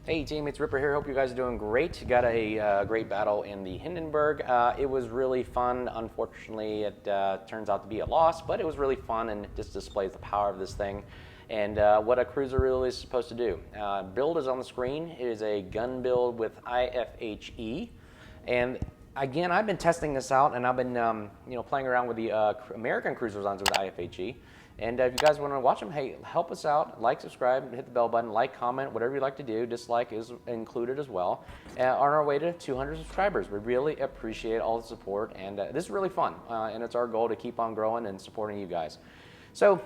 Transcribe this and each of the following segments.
Hey team, it's Ripper here. Hope you guys are doing great. Got a great battle in the Hindenburg. It was really fun. Unfortunately, it turns out to be a loss, but it was really fun and it just displays the power of this thing and what a cruiser really is supposed to do. Build is on the screen. It is a gun build with IFHE, and again, I've been testing this out and I've been playing around with the American cruiser designs with IFHE. And if you guys want to watch them, hey, help us out. Like, subscribe, hit the bell button, like, comment, whatever you like to do. Dislike is included as well. On our way to 200 subscribers. We really appreciate all the support, and this is really fun. And it's our goal to keep on growing and supporting you guys. So,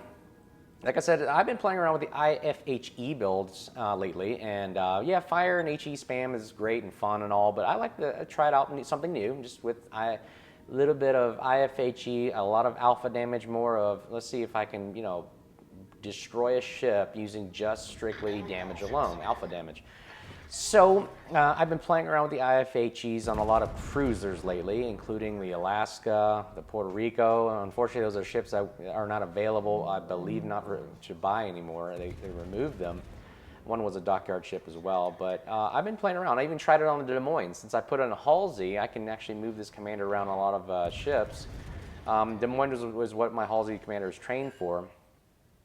like I said, I've been playing around with the IFHE builds lately, and yeah, fire and HE spam is great and fun and all, but I like to try it out and something new, just with little bit of IFHE, a lot of alpha damage, more of, let's see if I can, destroy a ship using just strictly damage alone, alpha damage. So I've been playing around with the IFHEs on a lot of cruisers lately, including the Alaska, the Puerto Rico. Unfortunately, those are ships that are not available, I believe, not to buy anymore. They removed them. One was a dockyard ship as well, but I've been playing around. I even tried it on the Des Moines. Since I put in a Halsey, I can actually move this commander around a lot of ships. Des Moines was what my Halsey commander is trained for.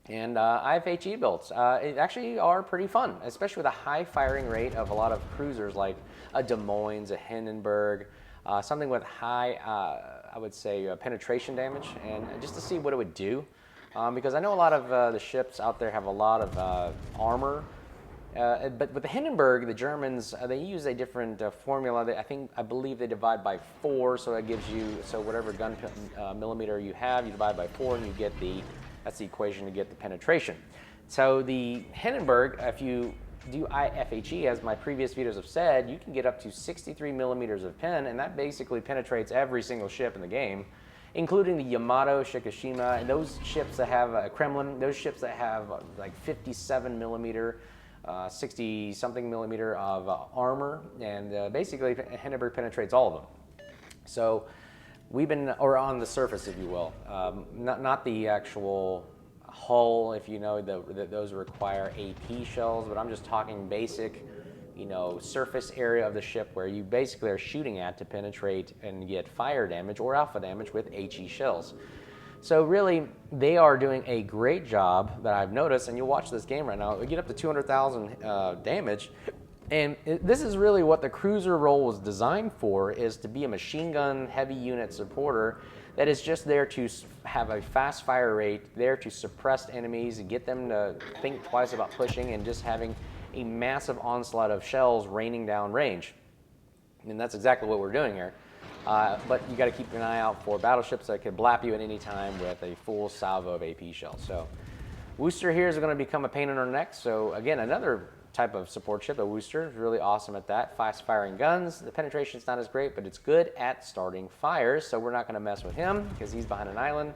And IFHE builds it actually are pretty fun, especially with a high firing rate of a lot of cruisers like a Des Moines, a Hindenburg, something with high, I would say, penetration damage, and just to see what it would do. Because I know a lot of the ships out there have a lot of armor. But with the Hindenburg, the Germans, they use a different formula. I believe they divide by 4, so that gives you, so whatever gun millimeter you have, you divide by 4 and you get that's the equation to get the penetration. So the Hindenburg, if you do IFHE, as my previous videos have said, you can get up to 63 millimeters of pen, and that basically penetrates every single ship in the game, including the Yamato, Shikishima, and those ships that have Kremlin, those ships that have like 57 millimeter, 60 something millimeter of armor, and basically Hindenburg penetrates all of them. So we've been, or on the surface, if you will, not the actual hull, if you know, those require AP shells, but I'm just talking basic, surface area of the ship where you basically are shooting at to penetrate and get fire damage or alpha damage with HE shells. So really, they are doing a great job that I've noticed, and you'll watch this game right now, we get up to 200,000 damage, and this is really what the cruiser role was designed for, is to be a machine gun heavy unit supporter that is just there to have a fast fire rate, there to suppress enemies and get them to think twice about pushing and just having a massive onslaught of shells raining down range. And that's exactly what we're doing here. But you got to keep an eye out for battleships that could blap you at any time with a full salvo of AP shells. So Worcester here is going to become a pain in our neck. So again, another type of support ship, a Worcester, is really awesome at that. Fast firing guns. The penetration is not as great, but it's good at starting fires. So we're not going to mess with him because he's behind an island.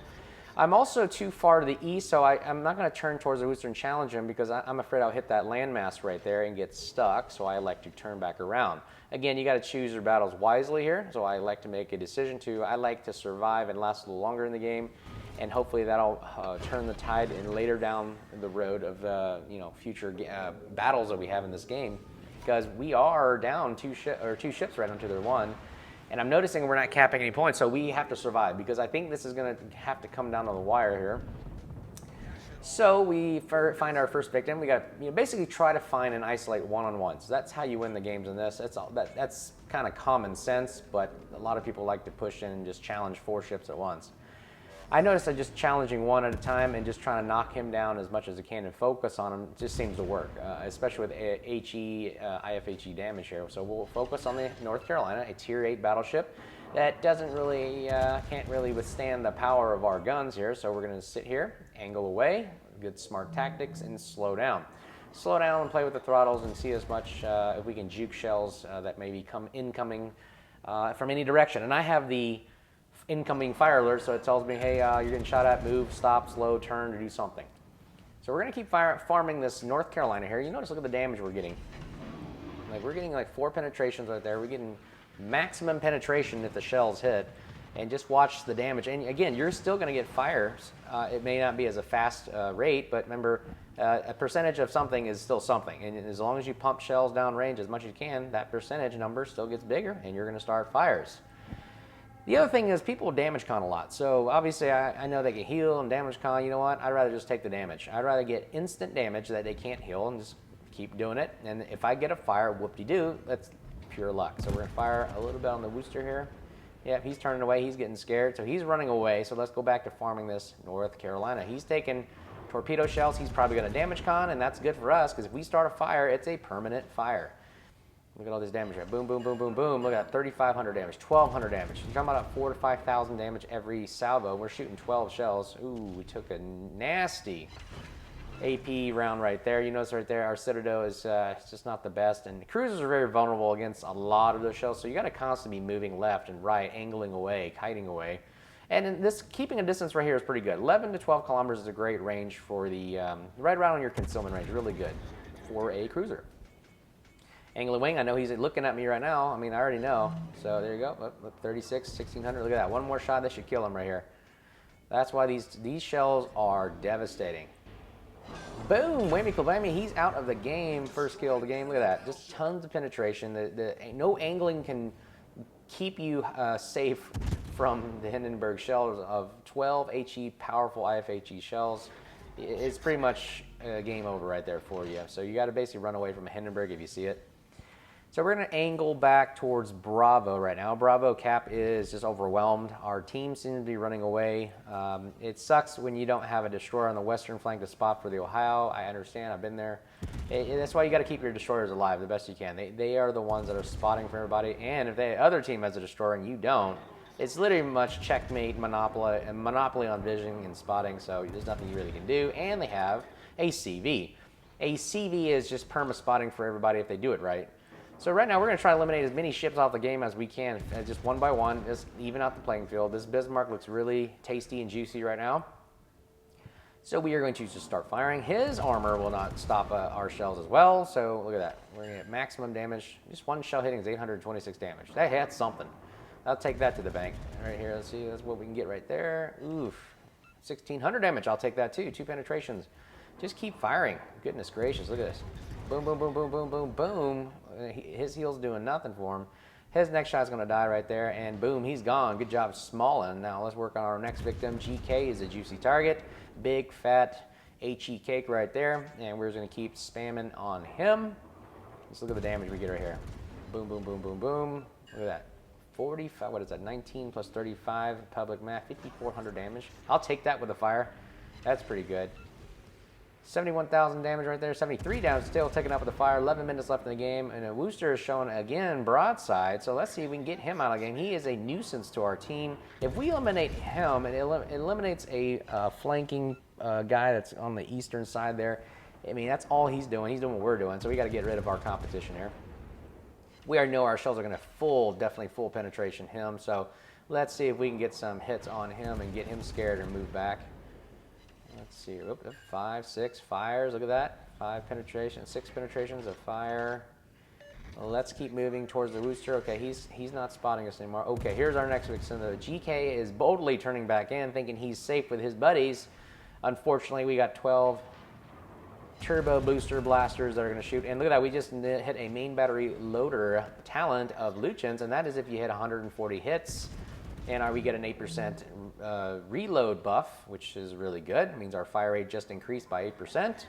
I'm also too far to the east, so I'm not going to turn towards the Worcester and challenge him because I'm afraid I'll hit that landmass right there and get stuck, so I like to turn back around. Again, you got to choose your battles wisely here, so I like to make a decision I like to survive and last a little longer in the game, and hopefully that'll turn the tide and later down the road of future battles that we have in this game, because we are down two ships right onto their one. And I'm noticing we're not capping any points, so we have to survive, because I think this is going to have to come down to the wire here. So we find our first victim. We got basically try to find and isolate one-on-one. So that's how you win the games in this. That's kind of common sense, but a lot of people like to push in and just challenge 4 ships at once. I noticed that just challenging one at a time and just trying to knock him down as much as I can and focus on him just seems to work, especially with IFHE damage here. So we'll focus on the North Carolina, a Tier 8 battleship that doesn't really, can't really withstand the power of our guns here. So we're going to sit here, angle away, good smart tactics, and slow down. Slow down and play with the throttles and see as much if we can juke shells that may be incoming from any direction. And I have the incoming fire alert, so it tells me, hey, you're getting shot at, move, stop, slow, turn, or do something. So we're going to keep farming this North Carolina here. You notice, look at the damage we're getting. Like, we're getting like 4 penetrations right there. We're getting maximum penetration if the shells hit. and just watch the damage. And again, you're still going to get fires. It may not be as a fast rate, but remember, a percentage of something is still something. And as long as you pump shells down range as much as you can, that percentage number still gets bigger, and you're going to start fires. The other thing is people damage con a lot. So obviously I know they can heal and damage con. You know what? I'd rather just take the damage. I'd rather get instant damage that they can't heal and just keep doing it. And if I get a fire, whoop-de-doo, that's pure luck. So we're going to fire a little bit on the Worcester here. Yep, he's turning away. He's getting scared. So he's running away. So let's go back to farming this North Carolina. He's taking torpedo shells. He's probably going to damage con, and that's good for us because if we start a fire, it's a permanent fire. Look at all this damage here. Boom, boom, boom, boom, boom. Look at that, 3,500 damage, 1,200 damage. You're talking about 4,000 to 5,000 damage every salvo. We're shooting 12 shells. Ooh, we took a nasty AP round right there. You notice right there, our Citadel is it's just not the best. And cruisers are very vulnerable against a lot of those shells, so you got to constantly be moving left and right, angling away, kiting away. And in this, keeping a distance right here is pretty good. 11 to 12 kilometers is a great range for the, right around your concealment range, really good for a cruiser. Angling wing, I know he's looking at me right now. I mean, I already know. So there you go. Look, 36, 1600. Look at that. One more shot, that should kill him right here. That's why these shells are devastating. Boom! Whammy kablammy. He's out of the game. First kill of the game. Look at that. Just tons of penetration. No angling can keep you safe from the Hindenburg shells of 12 HE powerful IFHE shells. It's pretty much game over right there for you. So you got to basically run away from a Hindenburg if you see it. So we're going to angle back towards Bravo right now. Bravo cap is just overwhelmed. Our team seems to be running away. It sucks when you don't have a destroyer on the western flank to spot for the Ohio. I understand. I've been there. That's why you got to keep your destroyers alive the best you can. They are the ones that are spotting for everybody. And if the other team has a destroyer and you don't, it's literally much checkmate, monopoly on vision and spotting. So there's nothing you really can do. And they have a CV. A CV is just perma spotting for everybody if they do it right. So right now we're going to try to eliminate as many ships off the game as we can, just one by one, just even out the playing field. This Bismarck looks really tasty and juicy right now. So we are going to just start firing. His armor will not stop our shells as well. So look at that. We're going to get maximum damage. Just one shell hitting is 826 damage. That's something. I'll take that to the bank. Right here, let's see. That's what we can get right there. Oof. 1,600 damage. I'll take that too. 2 penetrations. Just keep firing. Goodness gracious. Look at this. Boom, boom, boom, boom, boom, boom, boom. His heal's doing nothing for him. His next shot's going to die right there, and boom, he's gone. Good job, Smallin. Now let's work on our next victim. GK is a juicy target. Big, fat HE cake right there, and we're just going to keep spamming on him. Let's look at the damage we get right here. Boom, boom, boom, boom, boom. Look at that. 45, what is that? 19 plus 35, public math, 5,400 damage. I'll take that with a fire. That's pretty good. 71,000 damage right there, 73 damage still taken up with the fire, 11 minutes left in the game, and Worcester is showing again broadside, so let's see if we can get him out of the game. He is a nuisance to our team. If we eliminate him, it eliminates a flanking guy that's on the eastern side there. I mean, that's all he's doing. He's doing what we're doing, so we got to get rid of our competition here. We already know our shells are going to definitely full penetration him, so let's see if we can get some hits on him and get him scared and move back. Let's see, 5, 6 fires, look at that. 5 penetrations, 6 penetrations of fire. Well, let's keep moving towards the Worcester. Okay, he's not spotting us anymore. Okay, here's our next victim. The GK is boldly turning back in, thinking he's safe with his buddies. Unfortunately, we got 12 turbo booster blasters that are going to shoot. And look at that, we just hit a main battery loader talent of Luchins, and that is if you hit 140 hits. And we get an 8% reload buff, which is really good. It means our fire rate just increased by 8%.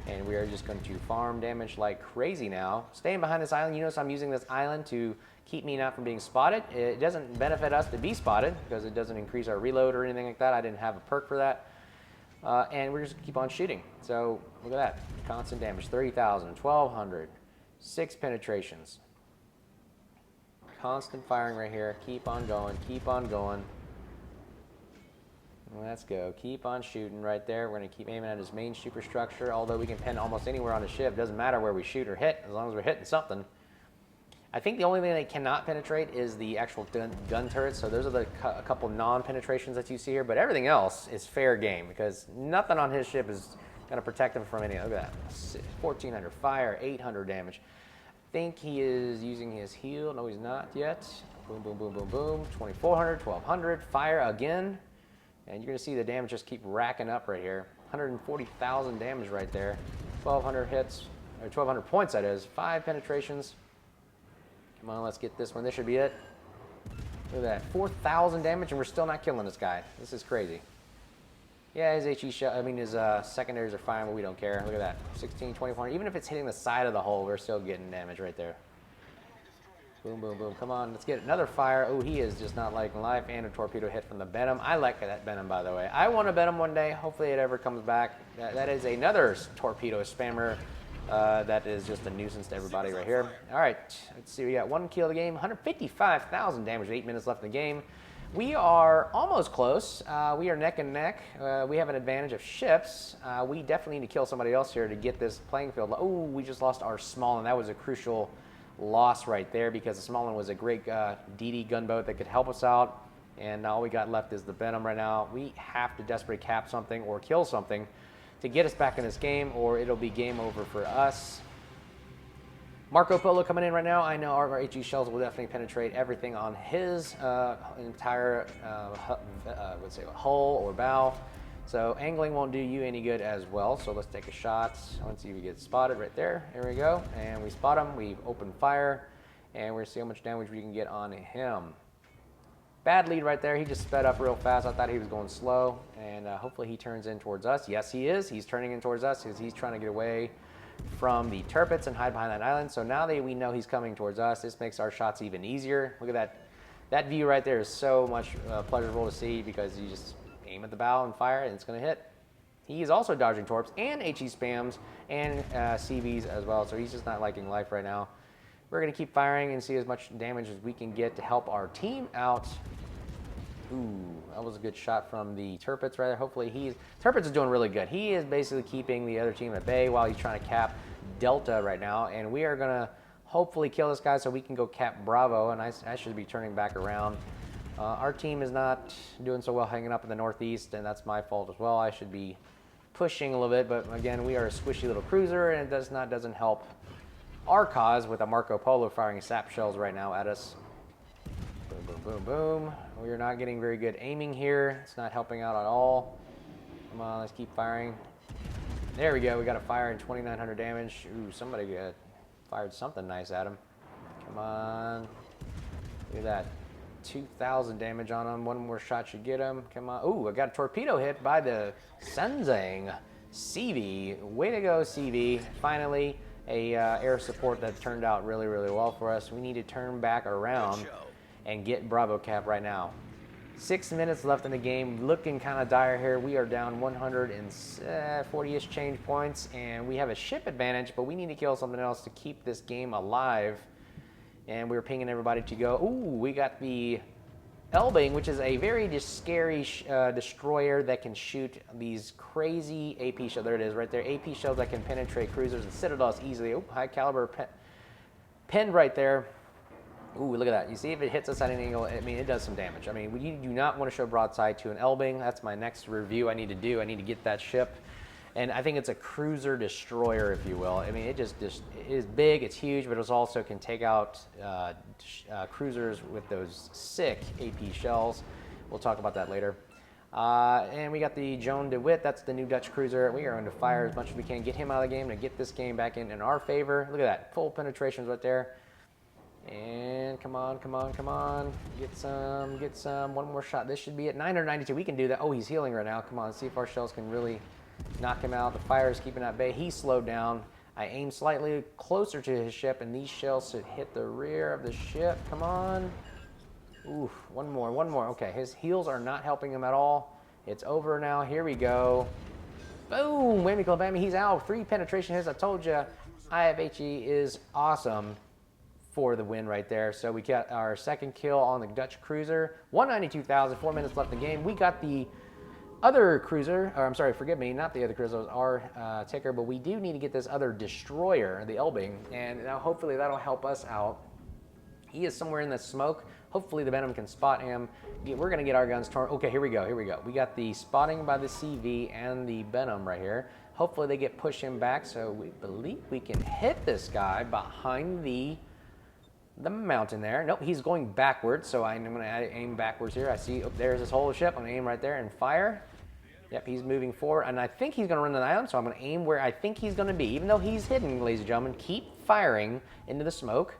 And we are just going to farm damage like crazy now. Staying behind this island, you notice I'm using this island to keep me not from being spotted. It doesn't benefit us to be spotted because it doesn't increase our reload or anything like that. I didn't have a perk for that. And we're just going to keep on shooting. So look at that. Constant damage, 30,000, 1,200, 6 penetrations. Constant firing right here. Keep on going. Keep on going. Let's go. Keep on shooting right there. We're going to keep aiming at his main superstructure. Although we can pin almost anywhere on the ship. Doesn't matter where we shoot or hit as long as we're hitting something. I think the only thing they cannot penetrate is the actual gun turrets. So those are a couple non-penetrations that you see here. But everything else is fair game because nothing on his ship is going to protect him from any. Look at that. 1,400 fire, 800 damage. think he is using his heal. No, he's not yet. Boom, boom, boom, boom, boom. 2,400, 1,200. Fire again. And you're going to see the damage just keep racking up right here. 140,000 damage right there. 1,200 hits, or 1,200 points, that is. 5 penetrations. Come on, let's get this one. This should be it. Look at that. 4,000 damage, and we're still not killing this guy. This is crazy. Yeah, his HE shell, I mean, his secondaries are fine, but we don't care. Look at that. 16, 24. Even if it's hitting the side of the hull, we're still getting damage right there. Boom, boom, boom. Come on, let's get another fire. Oh, he is just not liking life. And a torpedo hit from the Venom. I like that Venom, by the way. I want a Venom one day. Hopefully it ever comes back. That is another torpedo spammer. That is just a nuisance to everybody right here. All right, let's see. We got 1 kill of the game. 155,000 damage. 8 minutes left in the game. We are almost close. We are neck and neck. We have an advantage of ships. We definitely need to kill somebody else here to get this playing field. Oh, we just lost our small, and that was a crucial loss right there because the small one was a great DD gunboat that could help us out. And all we got left is the Venom right now. We have to desperately cap something or kill something to get us back in this game, or it'll be game over for us. Marco Polo coming in right now. I know our HE shells will definitely penetrate everything on his entire let's say hull or bow. So angling won't do you any good as well. So let's take a shot. Let's see if we get spotted right there. Here we go. And we spot him. We've opened fire. And we're seeing how much damage we can get on him. Bad lead right there. He just sped up real fast. I thought he was going slow. And hopefully he turns in towards us. Yes, he is. He's turning in towards us because he's trying to get away from the turrets and hide behind that island. So now that we know he's coming towards us, this makes our shots even easier. Look at that. That view right there is so much pleasurable to see because you just aim at the bow and fire and it's going to hit. He is also dodging torps and HE spams and CVs as well. So he's just not liking life right now. We're going to keep firing and see as much damage as we can get to help our team out. Ooh, that was a good shot from the Turpitz right there. Hopefully Turpitz is doing really good. He is basically keeping the other team at bay while he's trying to cap Delta right now. And we are going to hopefully kill this guy so we can go cap Bravo. And I should be turning back around. Our team is not doing so well hanging up in the northeast, and that's my fault as well. I should be pushing a little bit, but again, we are a squishy little cruiser, and it doesn't help our cause with a Marco Polo firing sap shells right now at us. Boom, boom, boom, boom. We are not getting very good aiming here. It's not helping out at all. Come on, let's keep firing. There we go. We got a fire and 2,900 damage. Ooh, somebody fired something nice at him. Come on. Look at that. 2,000 damage on him. One more shot should get him. Come on. Ooh, I got a torpedo hit by the Senzang CV. Way to go, CV. Finally, a air support that turned out really, really well for us. We need to turn back around and get Bravo Cap right now. 6 minutes left in the game. Looking kind of dire here. We are down 140-ish change points, and we have a ship advantage, but we need to kill something else to keep this game alive. And we were pinging everybody to go. Ooh, we got the Elbing, which is a very scary destroyer that can shoot these crazy AP shells. There it is, right there. AP shells that can penetrate cruisers and citadels easily. Ooh, high caliber pinned right there. Ooh, look at that. You see if it hits us at an angle, I mean, it does some damage. I mean, you do not want to show broadside to an Elbing. That's my next review I need to do. I need to get that ship. And I think it's a cruiser destroyer, if you will. I mean, it it is big, it's huge, but it also can take out cruisers with those sick AP shells. We'll talk about that later. And we got the Joan de Witt. That's the new Dutch cruiser. We are going to fire as much as we can, get him out of the game, and get this game back in our favor. Look at that, full penetrations right there. And come on, come on, come on. Get some. One more shot. This should be it. 992. We can do that. Oh, he's healing right now. Come on, see if our shells can really knock him out. The fire is keeping at bay. He slowed down. I aimed slightly closer to his ship, and these shells should hit the rear of the ship. Come on. Oof, one more, one more. Okay, his heals are not helping him at all. It's over now. Here we go. Boom, whammy club bammy. He's out. 3 penetration hits. I told you, IFHE is awesome for the win right there. So we got our second kill on the Dutch cruiser. 192,000, 4 minutes left in the game. We got the other cruiser, or I'm sorry, forgive me, not the other cruiser, it was our ticker, but we do need to get this other destroyer, the Elbing, and now hopefully that'll help us out. He is somewhere in the smoke. Hopefully the Venom can spot him. We're gonna get our guns torn. Okay, here we go, here we go. We got the spotting by the CV and the Venom right here. Hopefully they get pushing back, so we believe we can hit this guy behind the mountain there. Nope, he's going backwards, so I'm going to aim backwards here. I see, oh, there's this whole ship. I'm going to aim right there and fire. Yep, he's moving forward, and I think he's going to run an island, so I'm going to aim where I think he's going to be. Even though he's hidden, ladies and gentlemen, keep firing into the smoke.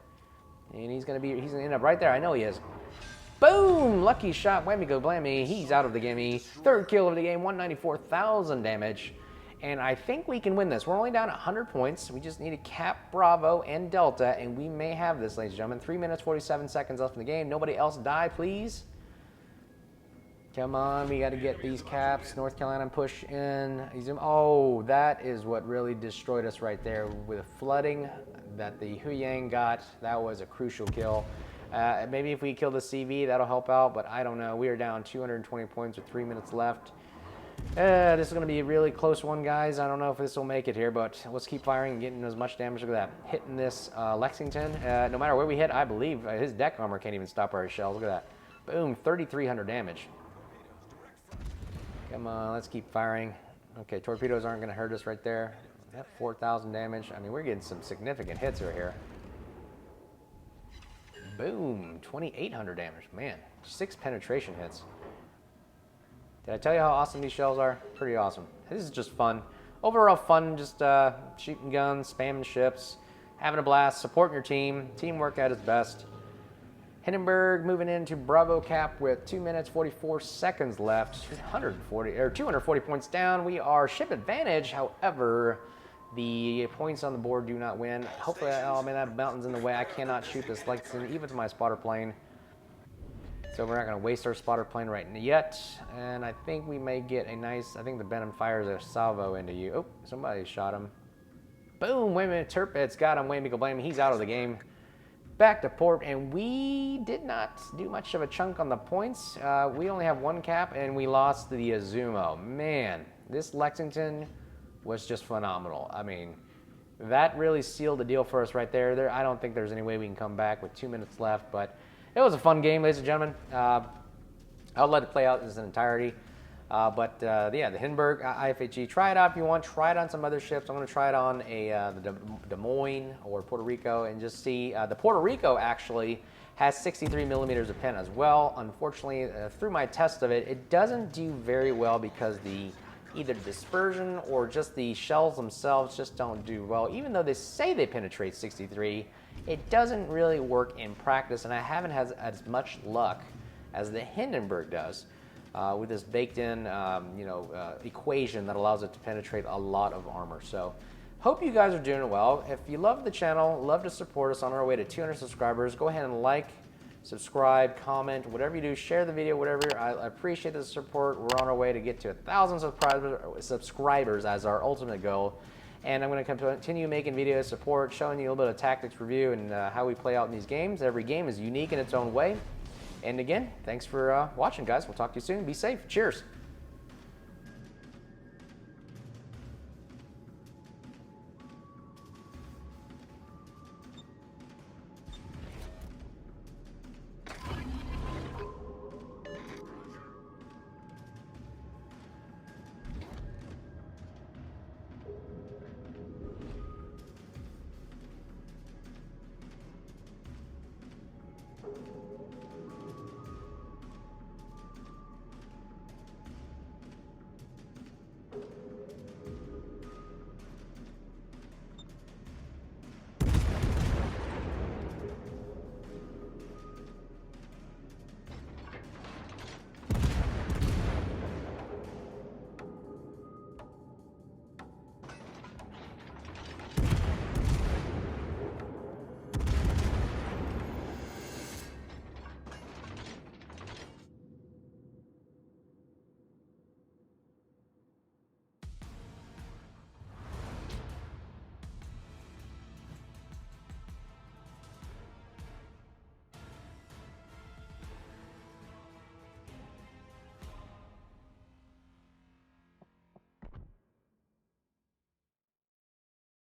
And he's going to end up right there. I know he is. Boom! Lucky shot. Whammy go blammy. He's out of the gimme. Third kill of the game, 194,000 damage. And I think we can win this. We're only down 100 points. We just need to cap Bravo and Delta, and we may have this, ladies and gentlemen. 3 minutes, 47 seconds left in the game. Nobody else die, please. Come on, we got to get these caps. North Carolina push in. Oh, that is what really destroyed us right there with the flooding that the Huyang got. That was a crucial kill. Maybe if we kill the CV, that'll help out, but I don't know. We are down 220 points with 3 minutes left. This is going to be a really close one, guys. I don't know if this will make it here, but let's keep firing and getting as much damage. Look at that. Hitting this Lexington. No matter where we hit, I believe his deck armor can't even stop our shells. Look at that. Boom, 3,300 damage. Come on, let's keep firing. Okay, torpedoes aren't going to hurt us right there. That 4,000 damage. I mean, we're getting some significant hits right here. Boom, 2,800 damage. Man, 6 penetration hits. Did I tell you how awesome these shells are? Pretty awesome. This is just fun. Overall fun, just shooting guns, spamming ships, having a blast, supporting your team. Teamwork at its best. Hindenburg moving into Bravo cap with 2 minutes, 44 seconds left. 240 points down. We are ship advantage. However, the points on the board do not win. Hopefully, oh man, that mountain's in the way. I cannot shoot this Lexington, even to my spotter plane. So we're not going to waste our spotter plane right yet. And I think we may get a nice, I think the Benham fires a salvo into you. Oh, somebody shot him. Boom, wait a minute, Turpit's got him. Whammy go blame him. He's out of the game. Back to port, and we did not do much of a chunk on the points. We only have 1 cap, and we lost the Azumo. Man, this Lexington was just phenomenal. I mean, that really sealed the deal for us right there. I don't think there's any way we can come back with 2 minutes left, but it was a fun game, ladies and gentlemen. I'll let it play out in its entirety. Yeah, the Hindenburg IFHE, try it out if you want. Try it on some other ships. I'm going to try it on the Des Moines or Puerto Rico and just see. The Puerto Rico actually has 63 millimeters of pen as well. Unfortunately, through my test of it, it doesn't do very well because either dispersion or just the shells themselves just don't do well. Even though they say they penetrate 63, it doesn't really work in practice, and I haven't had as much luck as the Hindenburg does. With this baked-in, equation that allows it to penetrate a lot of armor. So, hope you guys are doing well. If you love the channel, love to support us on our way to 200 subscribers, go ahead and like, subscribe, comment, whatever you do, share the video, whatever. I appreciate the support. We're on our way to get to 1,000 subscribers as our ultimate goal. And I'm going to continue making videos, support, showing you a little bit of tactics review and how we play out in these games. Every game is unique in its own way. And again, thanks for watching, guys. We'll talk to you soon. Be safe. Cheers.